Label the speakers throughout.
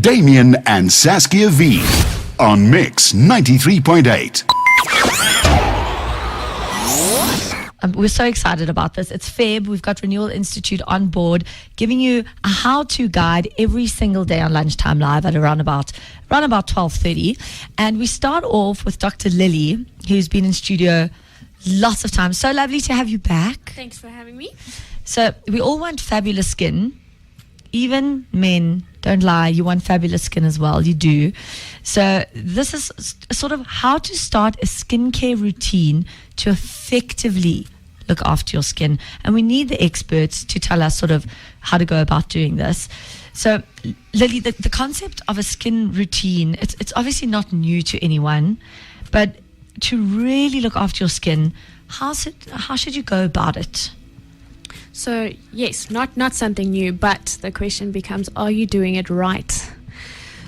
Speaker 1: Damien and Saskia V on Mix 93.8.
Speaker 2: We're so excited about this. It's Feb. We've got Renewal Institute on board, giving you a how-to guide every single day on Lunchtime Live at around about 12:30. And we start off with Dr. Lilli, who's been in studio lots of times. So lovely to have you back.
Speaker 3: Thanks for having me.
Speaker 2: So we all want fabulous skin. Even men, don't lie, you want fabulous skin as well. You do. So this is sort of how to start a skincare routine to effectively look after your skin. And we need the experts to tell us sort of how to go about doing this. So Lilli, the concept of a skin routine, it's obviously not new to anyone, but to really look after your skin, how should you go about it?
Speaker 3: So yes, not something new, but the question becomes, are you doing it right?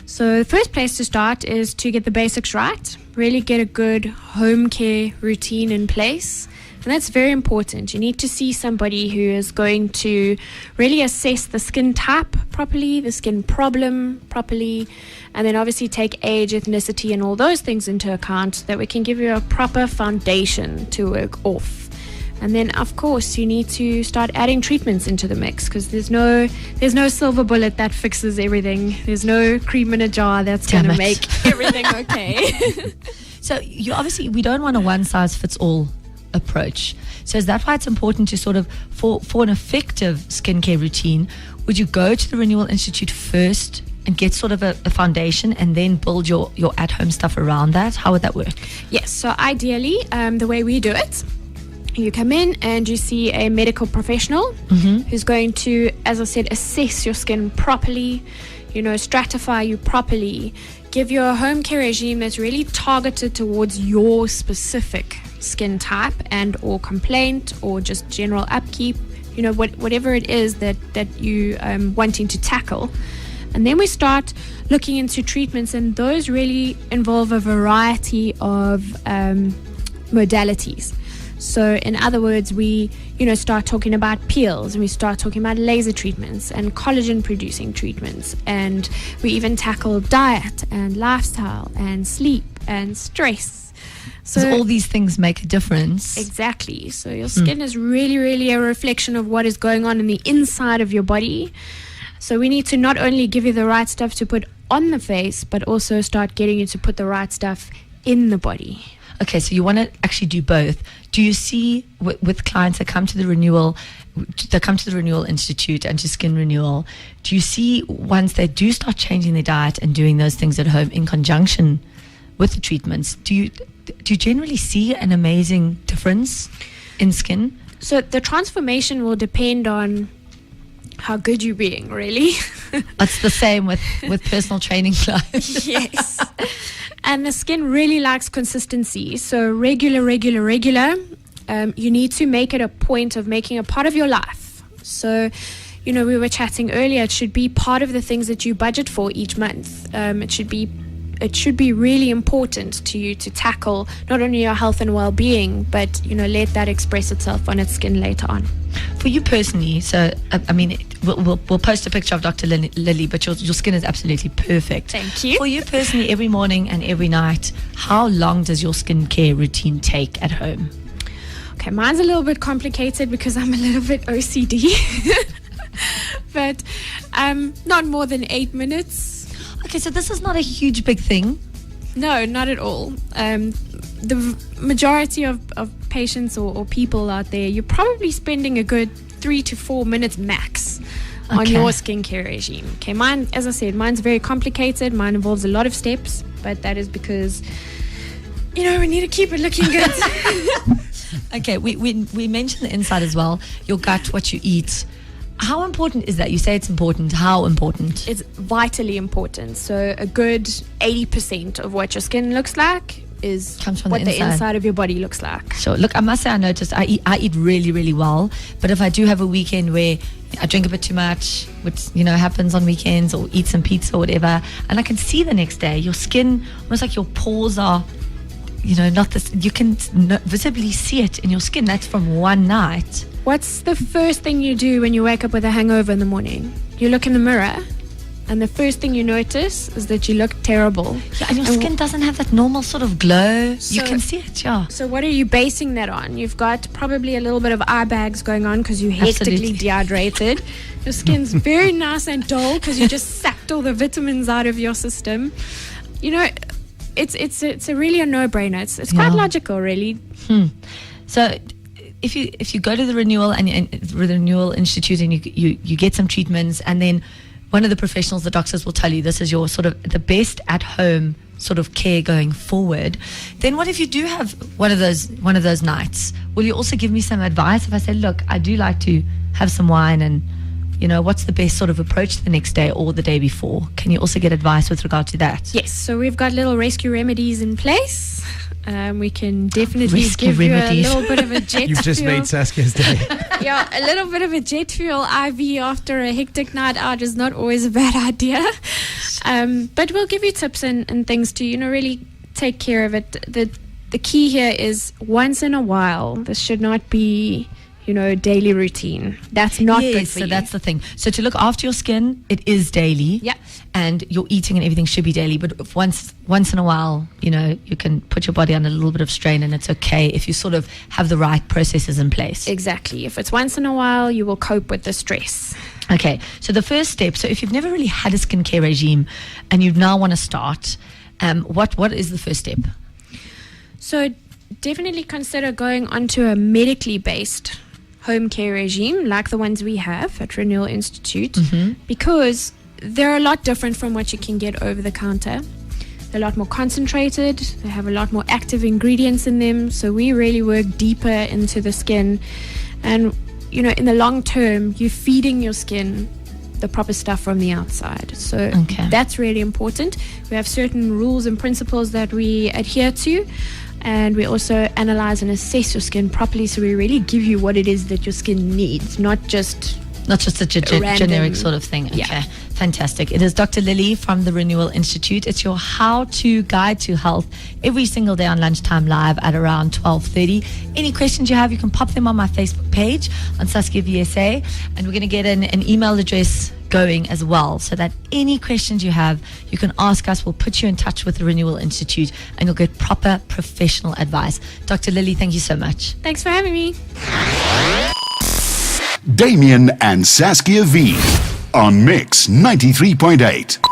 Speaker 3: So the first place to start is to get the basics right, really get a good home care routine in place. And that's very important. You need to see somebody who is going to really assess the skin type properly, the skin problem properly, and then obviously take age, ethnicity, and all those things into account so that we can give you a proper foundation to work off. And then, of course, you need to start adding treatments into the mix, because there's no silver bullet that fixes everything. There's no cream in a jar that's going to make everything okay.
Speaker 2: So we don't want a one-size-fits-all approach. So is that why it's important to sort of, for an effective skincare routine, would you go to the Renewal Institute first and get sort of a foundation and then build your at-home stuff around that? How would that work?
Speaker 3: Yes, so ideally, the way we do it, you come in and you see a medical professional who's going to, as I said, assess your skin properly, stratify you properly, give you a home care regime that's really targeted towards your specific skin type and or complaint or just general upkeep, whatever it is that you wanting to tackle. And then we start looking into treatments, and those really involve a variety of modalities. So in other words, we start talking about peels, and we start talking about laser treatments and collagen producing treatments, and we even tackle diet and lifestyle and sleep and stress.
Speaker 2: So all these things make a difference.
Speaker 3: Exactly. So your skin is really, really a reflection of what is going on in the inside of your body. So we need to not only give you the right stuff to put on the face, but also start getting you to put the right stuff in the body.
Speaker 2: Okay, so you want to actually do both. Do you see with clients that come to the Renewal Institute and to Skin Renewal, do you see once they do start changing their diet and doing those things at home in conjunction with the treatments, do you generally see an amazing difference in skin?
Speaker 3: So the transformation will depend on how good you're being, really.
Speaker 2: It's the same with personal training clients.
Speaker 3: Yes. And the skin really likes consistency. So regular. You need to make it a point of making a part of your life. So, we were chatting earlier, it should be part of the things that you budget for each month. It should be really important to you to tackle not only your health and well-being, but, let that express itself on its skin later on.
Speaker 2: For you personally, so, we'll post a picture of Dr. Lilli, but your skin is absolutely perfect.
Speaker 3: Thank you.
Speaker 2: For you personally, every morning and every night, how long does your skincare routine take at home?
Speaker 3: Okay, mine's a little bit complicated because I'm a little bit OCD. But not more than 8 minutes.
Speaker 2: Okay, so this is not a huge big thing.
Speaker 3: No, not at all. The majority of patients or people out there, you're probably spending a good 3 to 4 minutes max on your skincare regime. Okay, mine, as I said, mine's very complicated. Mine involves a lot of steps, but that is because, we need to keep it looking good.
Speaker 2: Okay, we mentioned the inside as well, your gut, what you eat. How important is that? You say it's important. How important?
Speaker 3: It's vitally important. So a good 80% of what your skin looks like comes from what the inside of your body looks like.
Speaker 2: Sure. Look, I must say, I noticed I eat really, really well. But if I do have a weekend where I drink a bit too much, which happens on weekends, or eat some pizza or whatever, and I can see the next day your skin, almost like your pores are, not this. You can visibly see it in your skin. That's from one night.
Speaker 3: What's the first thing you do when you wake up with a hangover in the morning? You look in the mirror and the first thing you notice is that you look terrible.
Speaker 2: Yeah, and your skin doesn't have that normal sort of glow. You
Speaker 3: So-
Speaker 2: can see it, yeah.
Speaker 3: So what are you basing that on? You've got probably a little bit of eye bags going on because you're hectically
Speaker 2: Absolutely.
Speaker 3: dehydrated. Your skin's very nice and dull because you just sacked all the vitamins out of your system. You know, it's a really a no-brainer. It's quite
Speaker 2: Yeah.
Speaker 3: logical, really.
Speaker 2: So if you go to the Renewal and the Renewal Institute and you get some treatments, and then one of the professionals, the doctors, will tell you this is your sort of the best at home sort of care going forward, then what if you do have one of those nights? Will you also give me some advice if I say, look, I do like to have some wine, and what's the best sort of approach the next day or the day before? Can you also get advice with regard to that?
Speaker 3: Yes, so we've got little rescue remedies in place. We can definitely
Speaker 2: Rescue
Speaker 3: give
Speaker 2: remedies.
Speaker 3: you a little bit of a jet
Speaker 4: You've just
Speaker 3: fuel.
Speaker 4: made Saskia's day.
Speaker 3: Yeah, a little bit of a jet fuel IV after a hectic night out is not always a bad idea. But we'll give you tips and things to, really take care of it. The key here is once in a while. This should not be, daily routine. That's not good
Speaker 2: Yes,
Speaker 3: for
Speaker 2: so
Speaker 3: you.
Speaker 2: that's the thing. So to look after your skin, it is daily.
Speaker 3: Yeah.
Speaker 2: And your eating and everything should be daily. But if once in a while, you can put your body under a little bit of strain, and it's okay if you sort of have the right processes in place.
Speaker 3: Exactly. If it's once in a while, you will cope with the stress.
Speaker 2: Okay. So the first step, so if you've never really had a skincare regime and you now want to start, what is the first step?
Speaker 3: So definitely consider going onto a medically based home care regime like the ones we have at Renewal Institute, because they're a lot different from what you can get over the counter. They're a lot more concentrated. They have a lot more active ingredients in them. So we really work deeper into the skin. And, in the long term, you're feeding your skin the proper stuff from the outside. So
Speaker 2: Okay.
Speaker 3: that's really important. We have certain rules and principles that we adhere to. And we also analyze and assess your skin properly, so we really give you what it is that your skin needs, not just
Speaker 2: a
Speaker 3: random-
Speaker 2: generic sort of thing. Okay,
Speaker 3: Yeah.
Speaker 2: fantastic. It is Dr. Lilli from the Renewal Institute. It's your how-to guide to health every single day on lunchtime live at around 12:30. Any questions you have, you can pop them on my Facebook page on Saskia VSA, and we're going to get an email address going as well, so that any questions you have, you can ask us. We'll put you in touch with the Renewal Institute, and you'll get proper professional advice. Dr. Lilli, thank you so much.
Speaker 3: Thanks for having me.
Speaker 1: Damien and Saskia V on Mix 93.8.